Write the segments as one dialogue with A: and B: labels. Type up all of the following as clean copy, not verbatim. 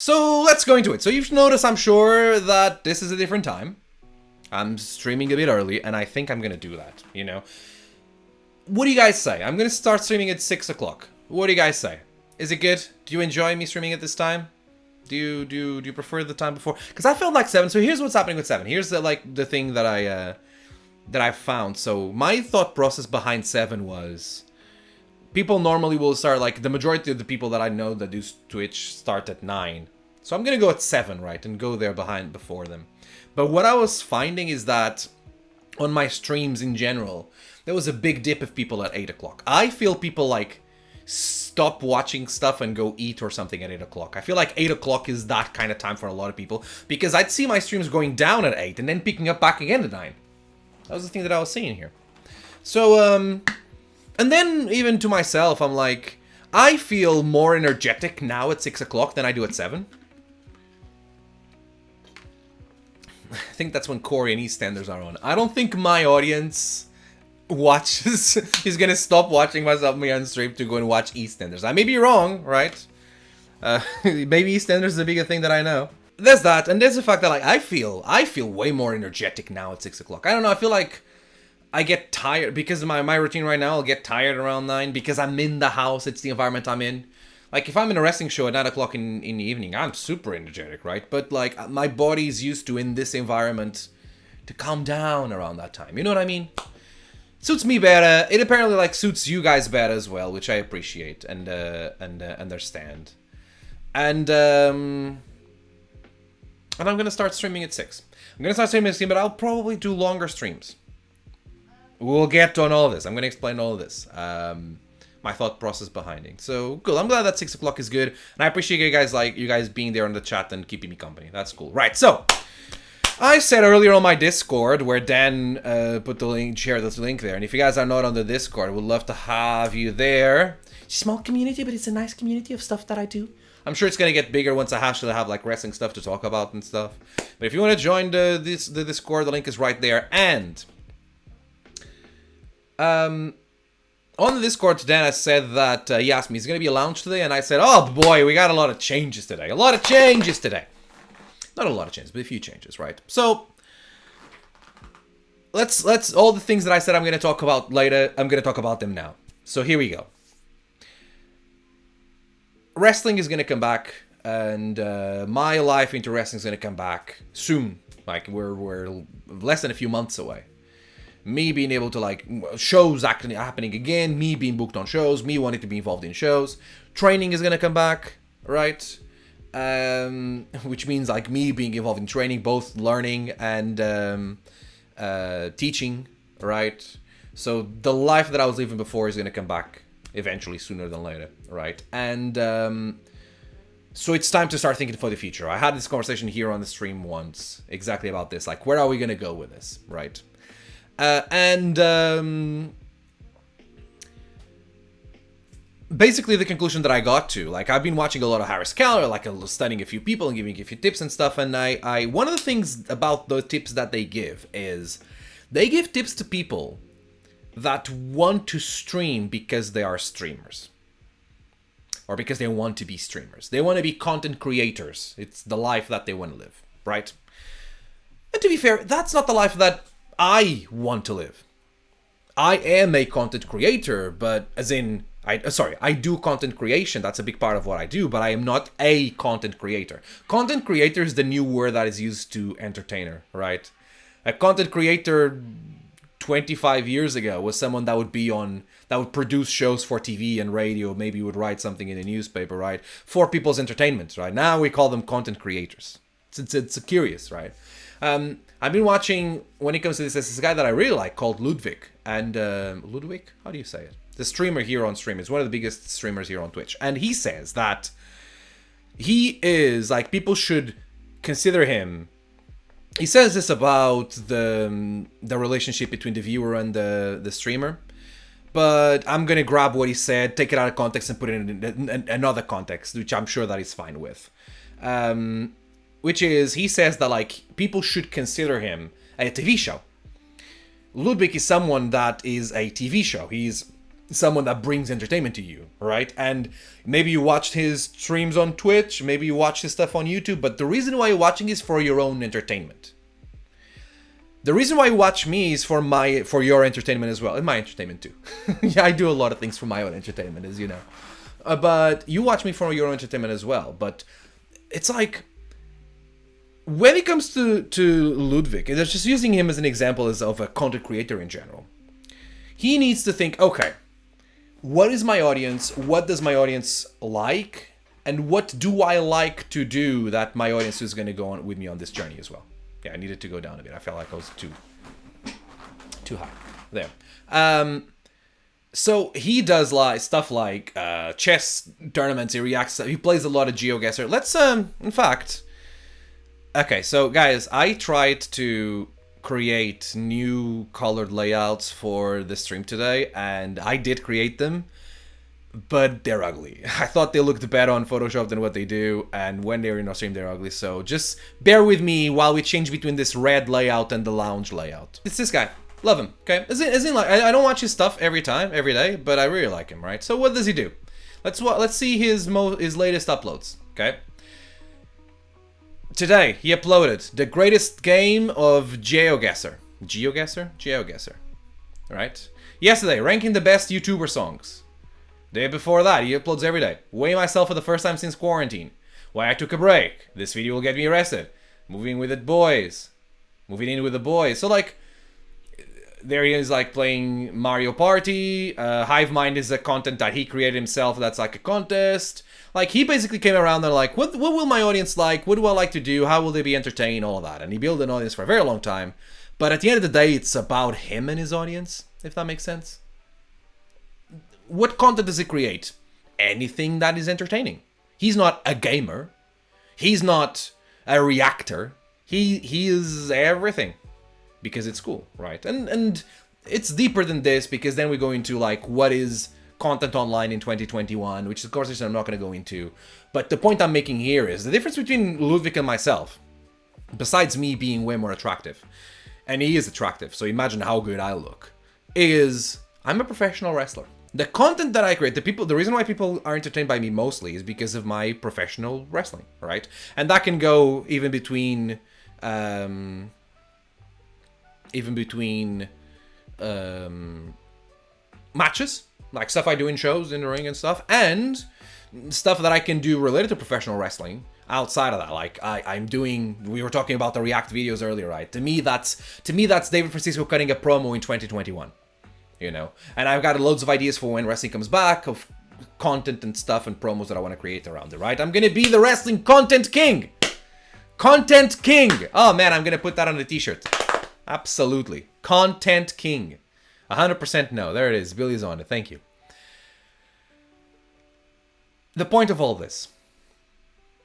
A: So let's go into it. So you've noticed, I'm sure, that this is a different time. I'm streaming a bit early, and I think I'm gonna do that, you know? What do you guys say? I'm gonna start streaming at 6 o'clock. What do you guys say? Is it good? Do you enjoy me streaming at this time? Do you prefer the time before? Because I felt like 7, so here's what's happening with 7. Here's the thing that I found. So my thought process behind 7 was... people normally will start, like, the majority of the people that I know that do Twitch start at 9. So I'm gonna go at 7, right? And go there before them. But what I was finding is that on my streams in general, there was a big dip of people at 8 o'clock. I feel people, like, stop watching stuff and go eat or something at 8 o'clock. I feel like 8 o'clock is that kind of time for a lot of people. Because I'd see my streams going down at 8 and then picking up back again at 9. That was the thing that I was seeing here. So, and then, even to myself, I'm like, I feel more energetic now at 6 o'clock than I do at 7. I think that's when Corey and EastEnders are on. I don't think my audience watches is gonna stop watching myself me on stream to go and watch EastEnders. I may be wrong, right? Maybe EastEnders is a bigger thing that I know. There's that, and there's the fact that, like, I feel way more energetic now at 6 o'clock. I don't know, I feel like I get tired, because of my routine right now, I'll get tired around 9, because I'm in the house, it's the environment I'm in. Like, if I'm in a wrestling show at 9 o'clock in the evening, I'm super energetic, right? But, like, my body's used to, in this environment, to calm down around that time. You know what I mean? Suits me better. It apparently, like, suits you guys better as well, which I appreciate and understand. And I'm gonna start streaming at 6. I'm gonna start streaming at 6, but I'll probably do longer streams. We'll get on all of this. I'm gonna explain all of this. My thought process behind it. So cool. I'm glad that 6 o'clock is good, and I appreciate you guys being there in the chat and keeping me company. That's cool. Right. So I said earlier on my Discord, where Dan put the link, shared this link there, and if you guys are not on the Discord, we'd love to have you there. It's a small community, but it's a nice community of stuff that I do. I'm sure it's gonna get bigger once I actually have, like, wrestling stuff to talk about and stuff. But if you want to join the Discord, the link is right there. And on the Discord, Dan has said that he asked me, is it going to be a launch today? And I said, oh boy, we got a lot of changes today. A lot of changes today. Not a lot of changes, but a few changes, right? So, let's all the things that I said I'm going to talk about later, I'm going to talk about them now. So here we go. Wrestling is going to come back, and my life into wrestling is going to come back soon. Like, we're less than a few months away. Me being able to, like, shows actually happening again, me being booked on shows, me wanting to be involved in shows. Training is gonna come back, right? Which means, like, me being involved in training, both learning and teaching, right? So the life that I was living before is gonna come back eventually, sooner than later, right? And so it's time to start thinking for the future. I had this conversation here on the stream once, exactly about this, like, where are we gonna go with this, right? Basically the conclusion that I got to, like, I've been watching a lot of Harris Keller, like, studying a few people and giving a few tips and stuff, and I one of the things about the tips that they give is they give tips to people that want to stream because they are streamers. Or because they want to be streamers. They want to be content creators. It's the life that they want to live, right? And to be fair, that's not the life that I want to live. I am a content creator, but as in, I do content creation. That's a big part of what I do, but I am not a content creator. Content creator is the new word that is used to entertainer, right? A content creator 25 years ago was someone that would produce shows for TV and radio, maybe would write something in a newspaper, right? For people's entertainment, right? Now we call them content creators. It's curious, right? I've been watching, when it comes to this, there's this guy that I really like called Ludwig. And, Ludwig? How do you say it? The streamer here on stream. It's one of the biggest streamers here on Twitch. And he says that he is, like, people should consider him. He says this about the relationship between the viewer and the streamer. But I'm going to grab what he said, take it out of context, and put it in another context, which I'm sure that he's fine with. Which is, he says that, like, people should consider him a TV show. Ludwig is someone that is a TV show. He's someone that brings entertainment to you, right? And maybe you watched his streams on Twitch, maybe you watch his stuff on YouTube, but the reason why you're watching is for your own entertainment. The reason why you watch me is for your entertainment as well, and my entertainment too. Yeah, I do a lot of things for my own entertainment, as you know. But you watch me for your own entertainment as well. But it's like, when it comes to Ludwig, and just using him as an example as of a content creator in general, he needs to think, okay, what is my audience? What does my audience like? And what do I like to do that my audience is going to go on with me on this journey as well? Yeah, I needed to go down a bit. I felt like I was too high. There. So he does stuff like chess tournaments. He reacts. He plays a lot of GeoGuessr. Let's in fact. Okay, so guys, I tried to create new colored layouts for the stream today, and I did create them, but they're ugly. I thought they looked better on Photoshop than what they do, and when they're in our stream, they're ugly. So just bear with me while we change between this red layout and the lounge layout. It's this guy. Love him. Okay, as in like I don't watch his stuff every day, but I really like him. Right. So what does he do? Let's see his latest uploads. Okay. Today he uploaded the greatest game of GeoGuessr. GeoGuessr. Right. Yesterday, ranking the best YouTuber songs. Day before that, he uploads every day. Weighing myself for the first time since quarantine. Why I took a break. This video will get me arrested. Moving in with the boys. So like, there he is, like playing Mario Party. Hive Mind is a content that he created himself. That's like a contest. Like, he basically came around and like, what will my audience like? What do I like to do? How will they be entertained? All of that. And he built an audience for a very long time. But at the end of the day, it's about him and his audience, if that makes sense. What content does he create? Anything that is entertaining. He's not a gamer. He's not a reactor. He is everything. Because it's cool, right? And it's deeper than this, because then we go into like, what is content online in 2021, which of course I'm not going to go into. But the point I'm making here is the difference between Ludwig and myself, besides me being way more attractive, and he is attractive, so imagine how good I look, is I'm a professional wrestler. The content that I create, the reason why people are entertained by me mostly is because of my professional wrestling, right? And that can go even between matches, like stuff I do in shows, in the ring and stuff, and stuff that I can do related to professional wrestling outside of that. Like we were talking about the React videos earlier, right? To me that's David Francisco cutting a promo in 2021, you know? And I've got loads of ideas for when wrestling comes back, of content and stuff and promos that I want to create around it, right? I'm gonna be the wrestling content king! Content king! Oh man, I'm gonna put that on the t-shirt. Absolutely. Content king. 100% no. There it is. Billy's on it. Thank you. The point of all this.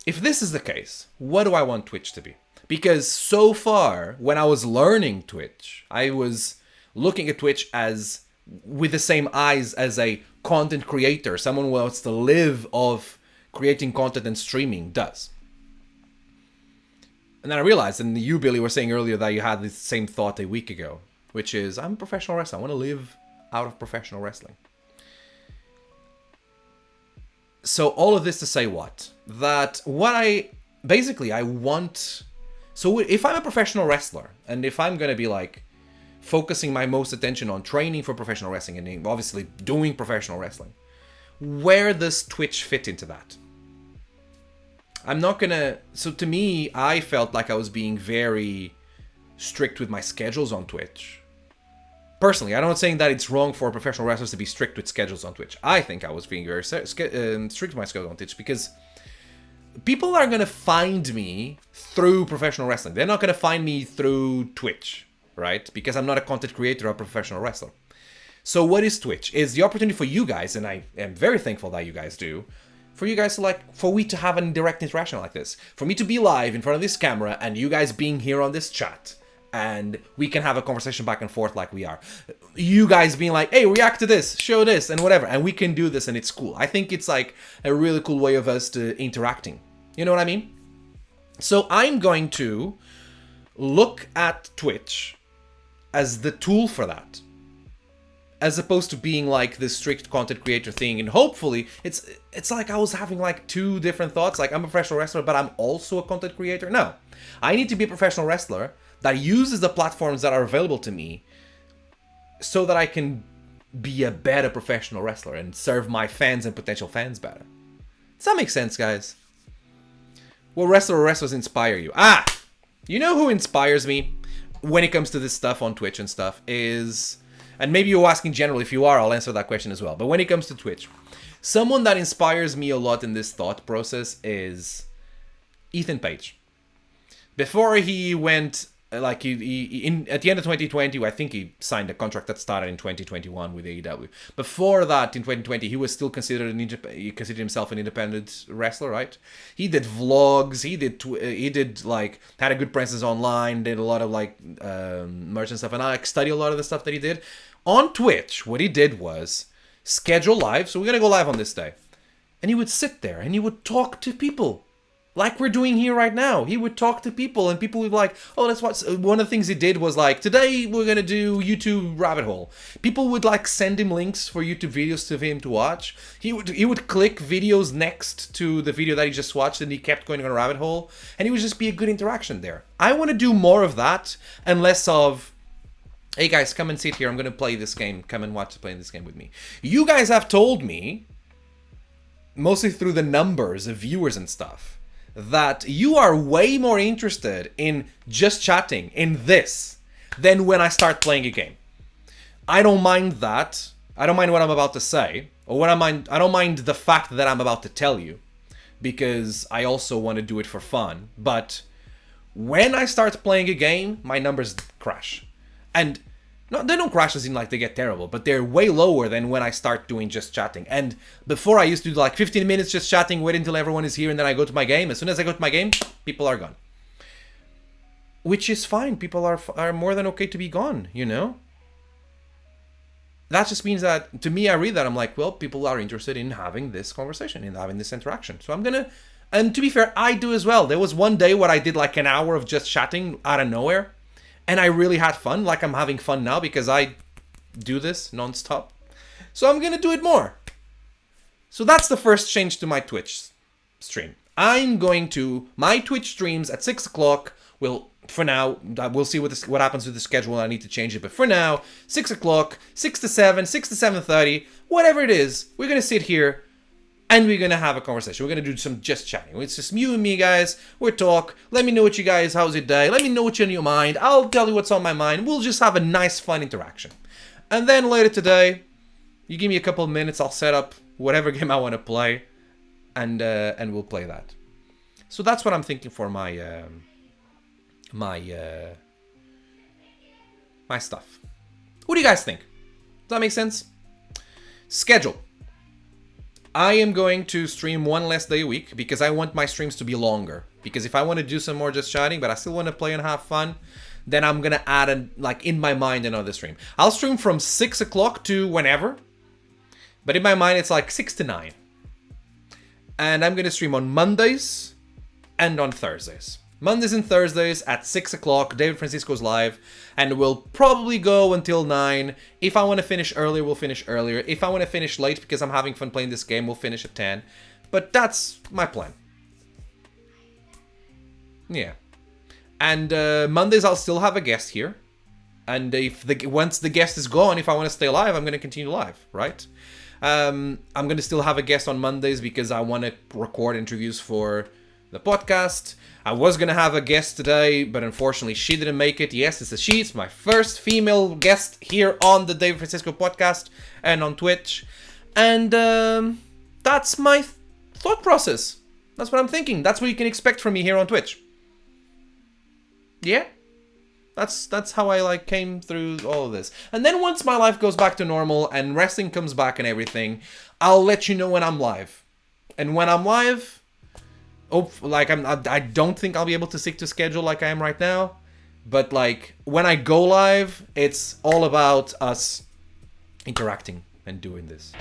A: If this is the case, what do I want Twitch to be? Because so far, when I was learning Twitch, I was looking at Twitch as with the same eyes as a content creator, someone who wants to live off creating content and streaming does. And then I realized, and you, Billy, were saying earlier that you had the same thought a week ago, which is, I'm a professional wrestler. I want to live out of professional wrestling. So all of this to say what? That what I want... So if I'm a professional wrestler, and if I'm going to be like focusing my most attention on training for professional wrestling and obviously doing professional wrestling, where does Twitch fit into that? I'm not gonna... So to me, I felt like I was being very strict with my schedules on Twitch. Personally, I'm not saying that it's wrong for professional wrestlers to be strict with schedules on Twitch. I think I was being very strict with my schedule on Twitch because people are gonna find me through professional wrestling. They're not gonna find me through Twitch, right? Because I'm not a content creator or a professional wrestler. So what is Twitch? It's the opportunity for you guys, and I am very thankful that you guys do, for you guys to for we to have a direct interaction like this. For me to be live in front of this camera and you guys being here on this chat. And we can have a conversation back and forth like we are. You guys being like, hey, react to this, show this, and whatever. And we can do this and it's cool. I think it's like a really cool way of us to interacting. You know what I mean? So I'm going to look at Twitch as the tool for that. as opposed to being like this strict content creator thing. And hopefully it's like I was having like two different thoughts, like I'm a professional wrestler but I'm also a content creator. No, I need to be a professional wrestler that uses the platforms that are available to me so that I can be a better professional wrestler and serve my fans and potential fans better. Does that make sense, guys? What wrestler or wrestlers inspire you? You know who inspires me when it comes to this stuff on Twitch and stuff is, and maybe you're asking general, if you are, I'll answer that question as well. But when it comes to Twitch, someone that inspires me a lot in this thought process is Ethan Page. Before he went, like he at the end of 2020, I think he signed a contract that started in 2021 with AEW. Before that, in 2020, he was still considered he considered himself an independent wrestler, right? He did vlogs, he did like had a good presence online, did a lot of like merch and stuff, and I like study a lot of the stuff that he did on Twitch. What he did was schedule live. So we're gonna go live on this day, and he would sit there and he would talk to people. Like we're doing here right now. He would talk to people and people would be like, oh, let's watch. One of the things he did was like, today we're going to do YouTube rabbit hole. People would like send him links for YouTube videos to him to watch. He would click videos next to the video that he just watched and he kept going on a rabbit hole. And it would just be a good interaction there. I want to do more of that and less of, hey guys, come and sit here. I'm going to play this game. Come and watch playing this game with me. You guys have told me, mostly through the numbers of viewers and stuff, that you are way more interested in just chatting in this than when I start playing a game. I don't mind that. I don't mind what I'm about to say, or I don't mind the fact that I'm about to tell you, because I also want to do it for fun. But when I start playing a game, my numbers crash. And no, they don't crash as in like they get terrible, but they're way lower than when I start doing just chatting. And before I used to do like 15 minutes just chatting, wait until everyone is here, and then I go to my game. As soon as I go to my game, people are gone. Which is fine. People are more than okay to be gone, you know? That just means that, to me, I read that, I'm like, well, people are interested in having this conversation, in having this interaction. So I'm gonna, and to be fair, I do as well. There was one day where I did like an hour of just chatting out of nowhere. And I really had fun, like I'm having fun now because I do this non-stop. So I'm going to do it more. So that's the first change to my Twitch stream. My Twitch streams at 6 o'clock will, for now, we'll see what happens with the schedule. I need to change it. But for now, 6 o'clock, 6 to 7, 6 to 7:30, whatever it is, we're going to sit here and we're going to have a conversation. We're going to do some just chatting. It's just you and me, guys. We'll talk. Let me know what you guys, how's your day? Let me know what's in your mind. I'll tell you what's on my mind. We'll just have a nice, fun interaction. And then later today, you give me a couple of minutes, I'll set up whatever game I want to play, and we'll play that. So that's what I'm thinking for my stuff. What do you guys think? Does that make sense? Schedule. I am going to stream one less day a week because I want my streams to be longer. Because if I want to do some more just chatting, but I still want to play and have fun, then I'm going to add, like in my mind, another stream. I'll stream from 6 o'clock to whenever. But in my mind, it's like 6 to 9. And I'm going to stream on Mondays and on Thursdays. Mondays and Thursdays at 6 o'clock, David Francisco's live, and we'll probably go until 9. If I want to finish earlier, we'll finish earlier. If I want to finish late because I'm having fun playing this game, we'll finish at 10. But that's my plan. Yeah. And Mondays, I'll still have a guest here. And once the guest is gone, if I want to stay live, I'm going to continue live, right? I'm going to still have a guest on Mondays because I want to record interviews for the podcast. I was going to have a guest today, but unfortunately she didn't make it. Yes, it's a she. It's my first female guest here on the David Francisco podcast and on Twitch. And that's my thought process. That's what I'm thinking. That's what you can expect from me here on Twitch. Yeah? That's how I came through all of this. And then once my life goes back to normal and wrestling comes back and everything, I'll let you know when I'm live. And when I'm live, I don't think I'll be able to stick to schedule like I am right now. But when I go live, it's all about us interacting and doing this.